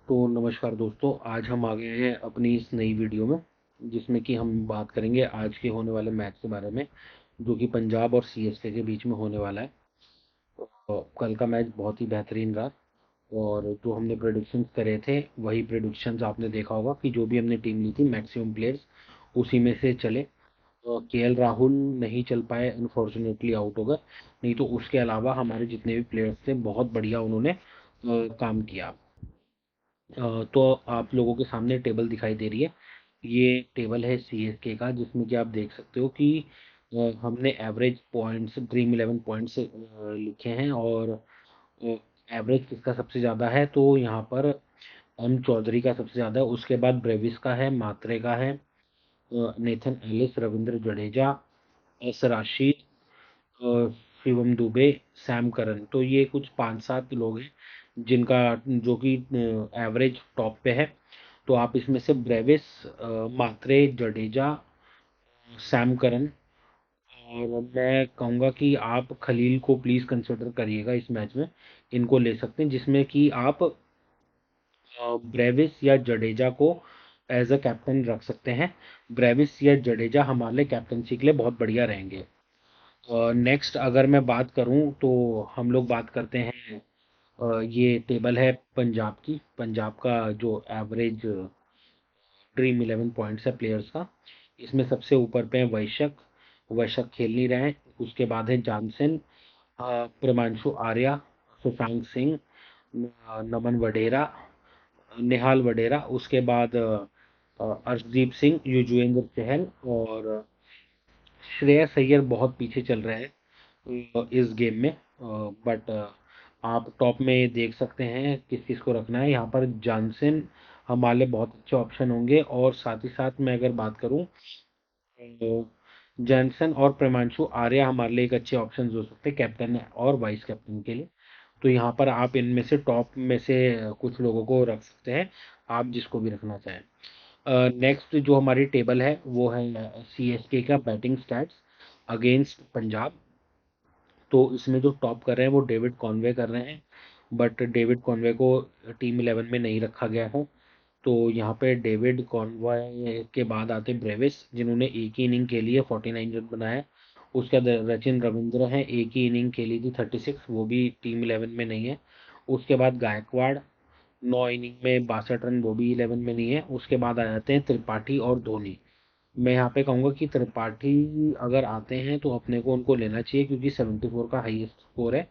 तो नमस्कार दोस्तों, आज हम आ गए हैं अपनी इस नई वीडियो में, जिसमें कि हम बात करेंगे आज के होने वाले मैच के बारे में, जो कि पंजाब और सीएसके के बीच में होने वाला है। तो कल का मैच बहुत ही बेहतरीन रहा और जो हमने प्रेडिक्शंस करे थे वही प्रेडिक्शंस आपने देखा होगा कि जो भी हमने टीम ली थी मैक्सिमम प्लेयर्स उसी में से चले। केएल राहुल नहीं चल पाए, अनफॉर्चुनेटली आउट हो गए, नहीं तो उसके अलावा हमारे जितने भी प्लेयर्स थे बहुत बढ़िया उन्होंने काम किया। तो आप लोगों के सामने टेबल दिखाई दे रही है। ये टेबल है सीएसके का, जिसमें कि आप देख सकते हो कि हमने एवरेज पॉइंट्स ड्रीम 11 पॉइंट्स लिखे हैं और एवरेज किसका सबसे ज़्यादा है, तो यहाँ पर एम चौधरी का सबसे ज़्यादा है, उसके बाद ब्रेविस का है, मात्रे का है, Nathan Ellis, Ravindra Jadeja, S Rasheed, uh, Shivam Dube, Sam Curran. तो ये कुछ 5-7 लोग हैं जिनका जो कि एवरेज टॉप पे है। तो आप इसमें से ब्रेविस, मात्रे, जडेजा, सैम करन और मैं कहूँगा कि आप खलील को प्लीज़ कंसिडर करिएगा इस मैच में। इनको ले सकते हैं, जिसमें कि आप ब्रेविस या जडेजा को एज अ कैप्टन रख सकते हैं। ब्रेविस या जडेजा हमारे लिए कैप्टनसी के लिए बहुत बढ़िया रहेंगे। नेक्स्ट अगर मैं बात करूं तो हम लोग बात करते हैं, ये टेबल है पंजाब की। पंजाब का जो एवरेज ड्रीम 11 पॉइंट्स है प्लेयर्स का, इसमें सबसे ऊपर पे है वैशक। वैशक खेल नहीं रहे हैं। उसके बाद है जानसन, प्रेमांशु आर्या, सुशांत सिंह, नमन वडेरा, निहाल वडेरा। उसके बाद अर्शदीप सिंह, युजवेंद्र चहल और श्रेयस अय्यर बहुत पीछे चल रहे हैं इस गेम में। बट आप टॉप में देख सकते हैं किस किस को रखना है। यहाँ पर जॉनसन हमारे लिए बहुत अच्छे ऑप्शन होंगे और साथ ही साथ मैं अगर बात करूँ तो जॉनसन और प्रेमांशु आर्या हमारे लिए एक अच्छे ऑप्शन हो सकते हैं कैप्टन और वाइस कैप्टन के लिए। तो यहाँ पर आप इनमें से टॉप में से कुछ लोगों को रख सकते हैं, आप जिसको भी रखना चाहें। नेक्स्ट जो हमारी टेबल है वो है सीएसके का बैटिंग स्टैट्स अगेंस्ट पंजाब। तो इसमें जो टॉप कर रहे हैं वो डेविड कॉनवे कर रहे हैं, बट डेविड कॉनवे को टीम 11 में नहीं रखा गया है। तो यहाँ पे डेविड कॉनवे के बाद आते ब्रेविस, जिन्होंने एक ही इनिंग के लिए 49 रन बनाए। उसके बाद रचिन रविंद्र हैं, एक ही इनिंग के लिए थी 36, वो भी टीम 11 में नहीं है। उसके बाद गायकवाड़ 9 इनिंग में 62 रन, वो भी 11 में नहीं है। उसके बाद आ जाते हैं त्रिपाठी और धोनी। मैं यहाँ पे कहूँगा कि त्रिपाठी अगर आते हैं तो अपने को उनको लेना चाहिए, क्योंकि 74 का हाईएस्ट स्कोर है।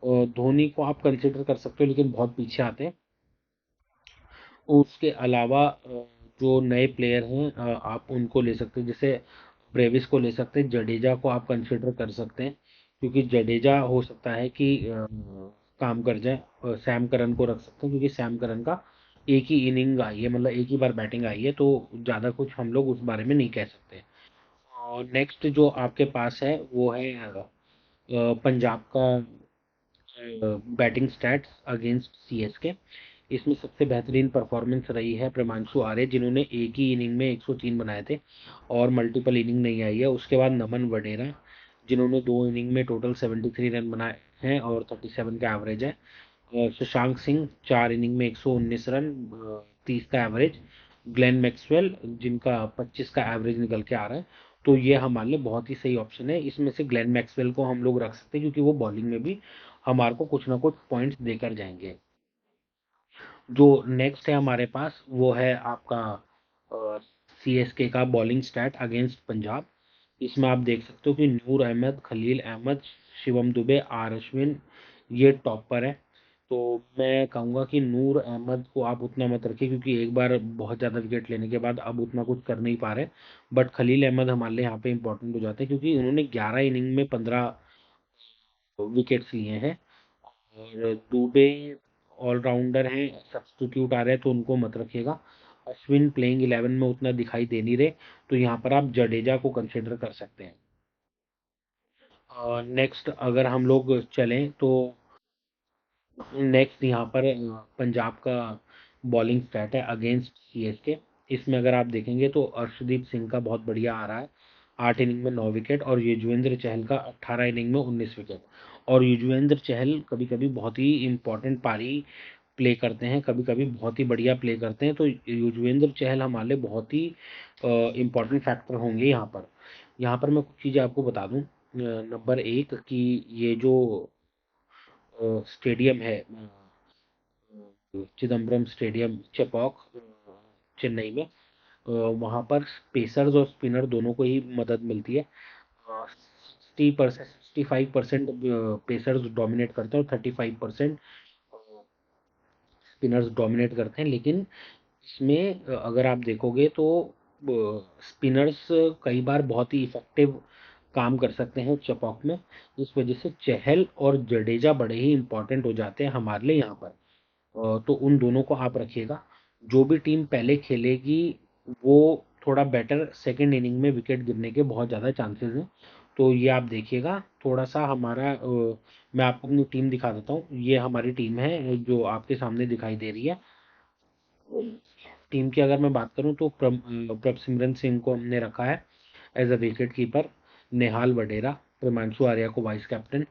और धोनी को आप कंसिडर कर सकते हो, लेकिन बहुत पीछे आते हैं। उसके अलावा जो नए प्लेयर हैं आप उनको ले सकते हैं, जैसे ब्रेविस को ले सकते हैं, जडेजा को आप कंसिडर कर सकते हैं, क्योंकि जडेजा हो सकता है कि काम कर जाए। सैम करन को रख सकते हैं, क्योंकि सैम करन का एक ही इनिंग आई है, मतलब एक ही बार बैटिंग आई है, तो ज़्यादा कुछ हम लोग उस बारे में नहीं कह सकते। और नेक्स्ट जो आपके पास है वो है पंजाब का बैटिंग स्टैट्स अगेंस्ट सीएसके। इसमें सबसे बेहतरीन परफॉर्मेंस रही है प्रेमांशु आर्य, जिन्होंने एक ही इनिंग में 103 बनाए थे और मल्टीपल इनिंग नहीं आई है। उसके बाद नमन वडेरा, जिन्होंने 2 इनिंग में टोटल 73 रन बनाए हैं और 37 का एवरेज है। शशांक सिंह 4 इनिंग में 119 रन, 30 का एवरेज। ग्लेन मैक्सवेल, जिनका 25 का एवरेज निकल के आ रहा है। तो ये हमारे लिए बहुत ही सही ऑप्शन है। इसमें से ग्लेन मैक्सवेल को हम लोग रख सकते हैं, क्योंकि वो बॉलिंग में भी हमारे को कुछ ना कुछ पॉइंट्स देकर जाएंगे। जो नेक्स्ट है हमारे पास वो है आपका सीएसके का बॉलिंग स्टैट अगेंस्ट पंजाब। इसमें आप देख सकते हो कि नूर अहमद, खलील अहमद, शिवम दुबे, आर अश्विन, ये टॉप पर है। तो मैं कहूँगा कि नूर अहमद को आप उतना मत रखिए, क्योंकि एक बार बहुत ज़्यादा विकेट लेने के बाद अब उतना कुछ कर नहीं पा रहे। बट खलील अहमद हमारे लिए यहाँ पे इंपॉर्टेंट हो जाते हैं, क्योंकि उन्होंने 11 इनिंग में 15 विकेट्स लिए हैं। और दुबे ऑलराउंडर हैं, सब्स्टिट्यूट आ रहे हैं, तो उनको मत रखिएगा। अश्विन प्लेइंग 11 में उतना दिखाई दे नहीं रहे, तो यहाँ पर आप जडेजा को कंसिडर कर सकते हैं। नेक्स्ट अगर हम लोग चलें तो नेक्स्ट यहाँ पर पंजाब का बॉलिंग स्टैट है अगेंस्ट सीएसके। इसमें अगर आप देखेंगे तो अर्शदीप सिंह का बहुत बढ़िया आ रहा है, 8 इनिंग में 9 विकेट, और युजवेंद्र चहल का 18 इनिंग में 19 विकेट। और युजवेंद्र चहल कभी कभी बहुत ही इंपॉर्टेंट पारी प्ले करते हैं, कभी कभी बहुत ही बढ़िया प्ले करते हैं। तो युजवेंद्र चहल हमारे लिए बहुत ही इम्पोर्टेंट फैक्टर होंगे यहाँ पर। यहाँ पर मैं कुछ चीज़ें आपको बता दूँ। नंबर एक कि ये जो स्टेडियम है, चिदम्बरम स्टेडियम, चेपॉक, चेन्नई में, वहाँ पर पेसर्स और स्पिनर दोनों को ही मदद मिलती है। 60%, 65% पेसर्स डोमिनेट करते हैं और 35% स्पिनर्स डोमिनेट करते हैं। लेकिन इसमें अगर आप देखोगे तो स्पिनर्स कई बार बहुत ही इफेक्टिव काम कर सकते हैं चपॉक में। इस वजह से चहल और जडेजा बड़े ही इंपॉर्टेंट हो जाते हैं हमारे लिए यहाँ पर। तो उन दोनों को आप रखिएगा। जो भी टीम पहले खेलेगी वो थोड़ा बेटर, सेकंड इनिंग में विकेट गिरने के बहुत ज़्यादा चांसेस हैं। तो ये आप देखिएगा थोड़ा सा हमारा, मैं आपको अपनी टीम दिखा देता हूँ। ये हमारी टीम है जो आपके सामने दिखाई दे रही है। टीम की अगर मैं बात करूं तो प्रभसिमरन सिंह को हमने रखा है as a wicket keeper, Nehal Wadhera, Priyansh Arya को vice captain,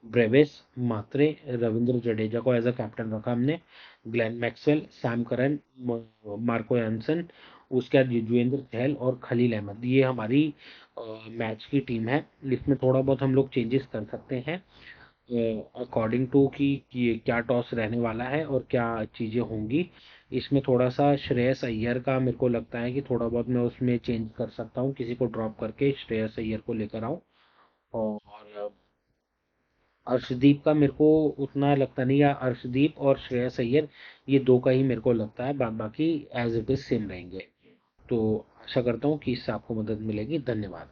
Brevis, Mhatre, Ravindra Jadeja को एज अ कैप्टन रखा हमने, Glenn Maxwell, Sam Curran, Marco Jansen, उसके बाद युजवेंद्र चहल और खलील अहमद। ये हमारी मैच की टीम है। इसमें थोड़ा बहुत हम लोग चेंजेस कर सकते हैं अकॉर्डिंग टू कि क्या टॉस रहने वाला है और क्या चीज़ें होंगी। इसमें थोड़ा सा श्रेयस अय्यर का मेरे को लगता है कि थोड़ा बहुत मैं उसमें चेंज कर सकता हूँ, किसी को ड्रॉप करके श्रेयस अय्यर को लेकर आऊँ। और अर्शदीप का मेरे को उतना लगता नहीं, या अर्शदीप और श्रेयस अय्यर ये दो का ही मेरे को लगता है, बाकी एज इट इज सेम रहेंगे। तो आशा करता हूँ कि इससे आपको मदद मिलेगी। धन्यवाद।